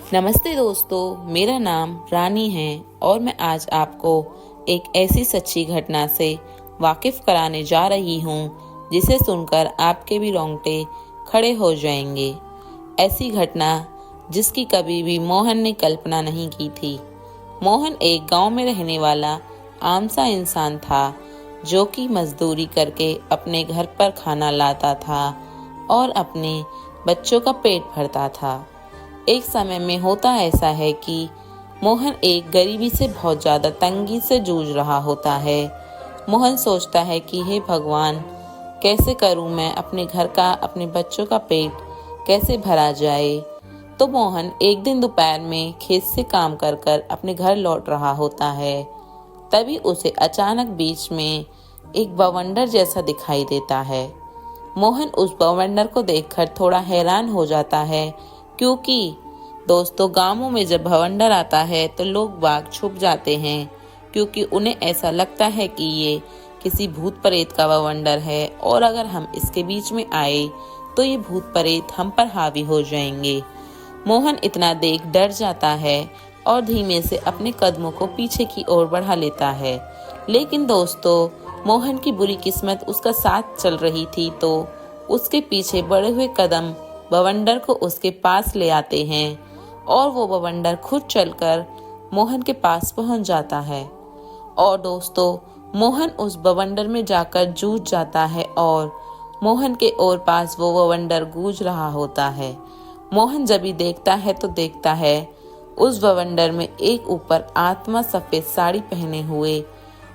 नमस्ते दोस्तों, मेरा नाम रानी है और मैं आज आपको एक ऐसी सच्ची घटना से वाकिफ कराने जा रही हूँ जिसे सुनकर आपके भी रोंगटे खड़े हो जाएंगे। ऐसी घटना जिसकी कभी भी मोहन ने कल्पना नहीं की थी। मोहन एक गांव में रहने वाला आम सा इंसान था जो कि मजदूरी करके अपने घर पर खाना लाता था और अपने बच्चों का पेट भरता था। एक समय में होता ऐसा है कि मोहन एक गरीबी से बहुत ज़्यादा तंगी से जूझ रहा होता है। मोहन सोचता है कि हे भगवान, कैसे करूं मैं अपने घर का, अपने बच्चों का पेट कैसे भरा जाए। तो मोहन एक दिन दोपहर में खेत से काम कर कर अपने घर लौट रहा होता है। तभी उसे अचानक बीच में एक बवंडर जैसा दिखाई देता है। मोहन उस बवंडर को देखकर थोड़ा हैरान हो जाता है, क्योंकि दोस्तों गांवों में जब बवंडर आता है तो लोग बाग छुप जाते हैं, क्योंकि उन्हें ऐसा लगता है कि ये किसी भूत प्रेत का बवंडर है और अगर हम इसके बीच में आए तो ये भूत प्रेत हम पर हावी हो जाएंगे। मोहन इतना देख डर जाता है और धीमे से अपने कदमों को पीछे की ओर बढ़ा लेता है। लेकिन दोस्तों, मोहन की बुरी किस्मत उसका साथ चल रही थी, तो उसके पीछे बढ़े हुए कदम बवंडर को उसके पास ले आते हैं और वो बवंडर खुद चलकर मोहन के पास पहुंच जाता है। और दोस्तों, मोहन उस बवंडर में जाकर जूझ जाता है और मोहन के और पास वो बवंडर गूंज रहा होता है। मोहन जब भी देखता है तो देखता है उस बवंडर में एक ऊपर आत्मा सफेद साड़ी पहने हुए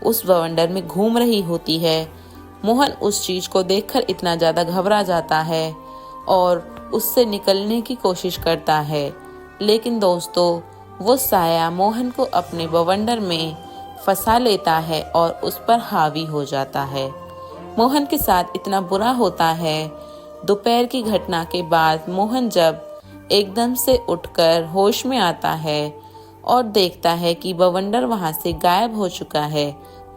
उस बवंडर में घूम रही होती है। मोहन उस चीज को देखकर इतना ज्यादा घबरा जाता है और उससे निकलने की कोशिश करता है, लेकिन दोस्तों वो साया मोहन को अपने बवंडर में फंसा लेता है और उस पर हावी हो जाता है। मोहन के साथ इतना बुरा होता है। दोपहर की घटना के बाद मोहन जब एकदम से उठकर होश में आता है और देखता है कि बवंडर वहां से गायब हो चुका है,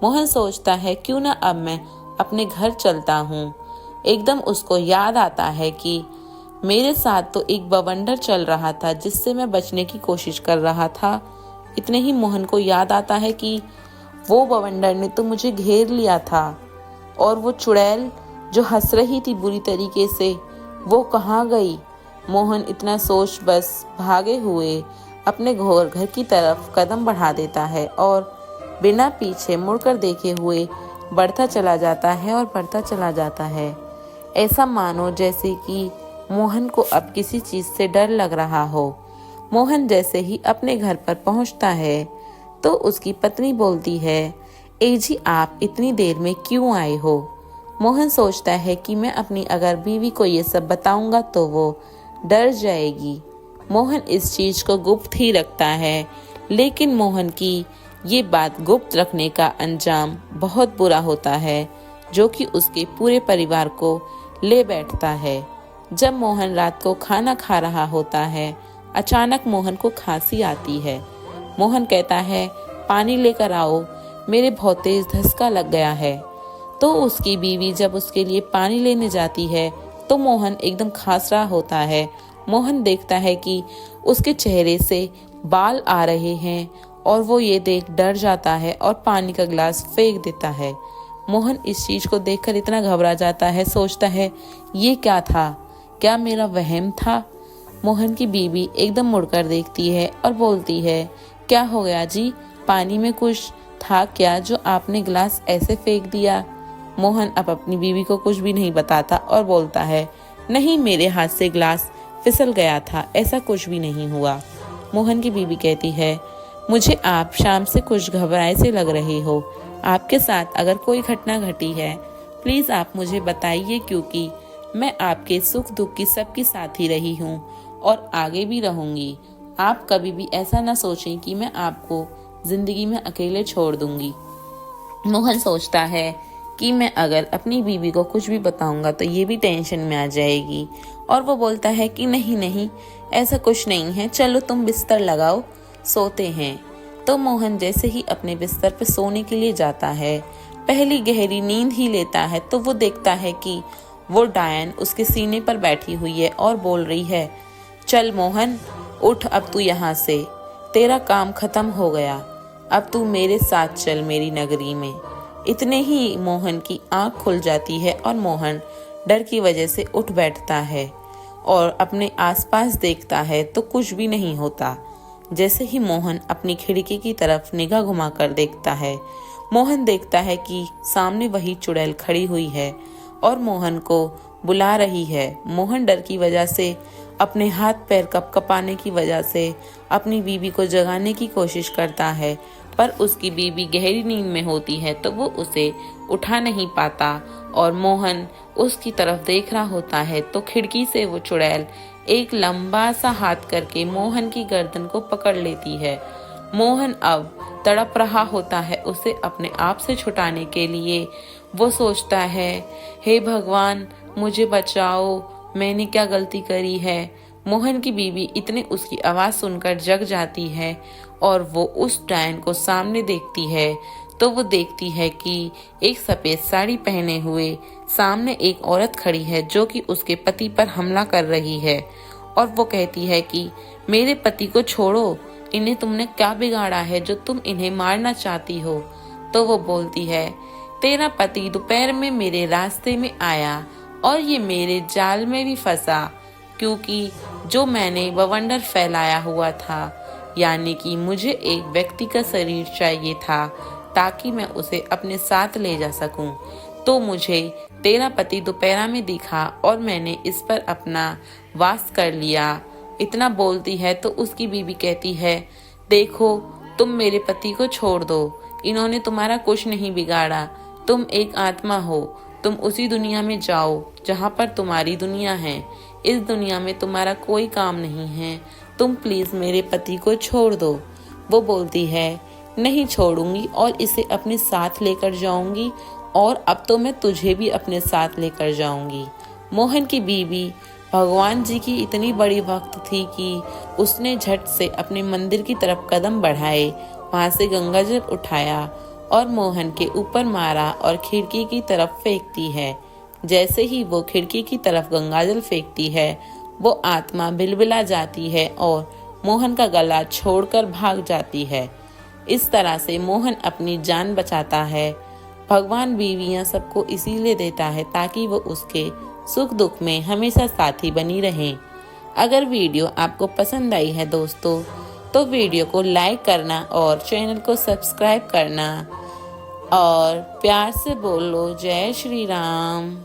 मोहन सोचता है क्यों ना अब मैं अपने घर चलता हूँ। एकदम उसको याद आता है कि मेरे साथ तो एक बवंडर चल रहा था जिससे मैं बचने की कोशिश कर रहा था। इतने ही मोहन को याद आता है कि वो बवंडर ने तो मुझे घेर लिया था और वो चुड़ैल जो हंस रही थी बुरी तरीके से, वो कहाँ गई। मोहन इतना सोच बस भागे हुए अपने घर की तरफ कदम बढ़ा देता है और बिना पीछे मुड़कर देखे हुए बढ़ता चला जाता है और बढ़ता चला जाता है। ऐसा मानो जैसे कि मोहन को अब किसी चीज से डर लग रहा हो। मोहन जैसे ही अपने घर पर पहुंचता है तो उसकी पत्नी बोलती है, ए जी, आप इतनी देर में क्यों आए हो। मोहन सोचता है कि मैं अपनी अगर बीवी को ये सब बताऊंगा तो वो डर जाएगी। मोहन इस चीज को गुप्त ही रखता है, लेकिन मोहन की ये बात गुप्त रखने का अंजाम बहुत बुरा होता है, जो कि उसके पूरे परिवार को ले बैठता है। जब मोहन रात को खाना खा रहा होता है, अचानक मोहन को खांसी आती है। मोहन कहता है, पानी लेकर आओ, मेरे बहुत तेज धसका लग गया है। तो उसकी बीवी जब उसके लिए पानी लेने जाती है तो मोहन एकदम खांस रहा होता है। मोहन देखता है कि उसके चेहरे से बाल आ रहे हैं और वो ये देख डर जाता है और पानी का गिलास फेंक देता है। मोहन इस चीज को देखकर इतना घबरा जाता है, सोचता है ये क्या था, क्या मेरा वहम था। मोहन की बीवी एकदम मुड़कर देखती है और बोलती है, क्या हो गया जी, पानी में कुछ था क्या जो आपने गिलास ऐसे फेंक दिया। मोहन अब अपनी बीवी को कुछ भी नहीं बताता और बोलता है, नहीं, मेरे हाथ से गिलास फिसल गया था, ऐसा कुछ भी नहीं हुआ। मोहन की बीवी कहती है, मुझे आप शाम से कुछ घबराए से लग रहे हो। आपके साथ अगर कोई घटना घटी है प्लीज आप मुझे बताइए, क्योंकि मैं आपके सुख दुख की सबकी साथी रही हूँ और आगे भी रहूंगी। आप कभी भी ऐसा ना सोचें कि मैं आपको जिंदगी में अकेले छोड़ दूंगी। मोहन सोचता है कि मैं अगर अपनी बीवी को कुछ भी बताऊंगा तो ये भी टेंशन में आ जाएगी, और वो बोलता है कि नहीं नहीं, ऐसा कुछ नहीं है, चलो तुम बिस्तर लगाओ, सोते हैं। तो मोहन जैसे ही अपने बिस्तर पे सोने के लिए जाता है, पहली गहरी नींद ही लेता है तो वो देखता है कि वो डायन उसके सीने पर बैठी हुई है और बोल रही है, चल मोहन, उठ अब तू यहाँ से, तेरा काम खत्म हो गया, अब तू मेरे साथ चल मेरी नगरी में। इतने ही मोहन की आंख खुल जाती है और मोहन डर की वजह से उठ बैठता है और अपने आसपास देखता है तो कुछ भी नहीं होता। जैसे ही मोहन अपनी खिड़की की तरफ निगाह घुमाकर देखता है, मोहन देखता है कि सामने वही चुड़ैल खड़ी हुई है और मोहन को बुला रही है। मोहन डर की वजह से, अपने हाथ पैर कपकपाने की वजह से अपनी बीवी को जगाने की कोशिश करता है, पर उसकी बीवी गहरी नींद में होती है तो वो उसे उठा नहीं पाता और मोहन उसकी तरफ देख रहा होता है तो खिड़की से वो चुड़ैल एक लंबा सा हाथ करके मोहन की गर्दन को पकड़ लेती है। मोहन अब तड़प रहा होता है उसे अपने आप से छुटाने के लिए। वो सोचता है, हे भगवान मुझे बचाओ, मैंने क्या गलती करी है। मोहन की बीवी इतने उसकी आवाज़ सुनकर जग जाती है और वो उस डायन को सामने देखती है तो वो देखती है कि एक सफ़ेद साड़ी पहने हुए सामने एक औरत खड़ी है जो कि उसके पति पर हमला कर रही है और वो कहती है कि मेरे पति को छोड़ो, इन्हें तुमने क्या बिगाड़ा है जो तुम इन्हें मारना चाहती हो। तो वो बोलती है, तेरा पति दोपहर में मेरे रास्ते में आया और ये मेरे जाल में भी फंसा, क्योंकि जो मैंने बवंडर फैलाया हुआ था, यानी कि मुझे एक व्यक्ति का शरीर चाहिए था ताकि मैं उसे अपने साथ ले जा सकूं। तो मुझे तेरा पति दोपहर में दिखा और मैंने इस पर अपना वास कर लिया। इतना बोलती है तो उसकी बीवी कहती है, देखो तुम मेरे पति को छोड़ दो, इन्होंने तुम्हारा कुछ नहीं बिगाड़ा, तुम एक आत्मा हो, तुम उसी दुनिया में जाओ जहाँ पर तुम्हारी दुनिया है, इस दुनिया में तुम्हारा कोई काम नहीं है, तुम प्लीज मेरे पति को छोड़ दो। वो बोलती है, नहीं छोड़ूंगी और इसे अपने साथ लेकर जाऊंगी और अब तो मैं तुझे भी अपने साथ लेकर जाऊंगी। मोहन की बीवी भगवान जी की इतनी बड़ी भक्त थी कि उसने झट से अपने मंदिर की तरफ कदम बढ़ाए, वहां से गंगाजल उठाया और मोहन के ऊपर मारा और खिड़की की तरफ फेंकती है। जैसे ही वो खिड़की की तरफ गंगाजल फेंकती है, वो आत्मा बिलबिला जाती है और मोहन का गला छोड़कर भाग जाती है। इस तरह से मोहन अपनी जान बचाता है। भगवान बीवियां सबको इसीलिए देता है ताकि वो उसके सुख दुख में हमेशा साथी बनी रहें। अगर वीडियो आपको पसंद आई है दोस्तों, तो वीडियो को लाइक करना और चैनल को सब्सक्राइब करना और प्यार से बोलो जय श्री राम।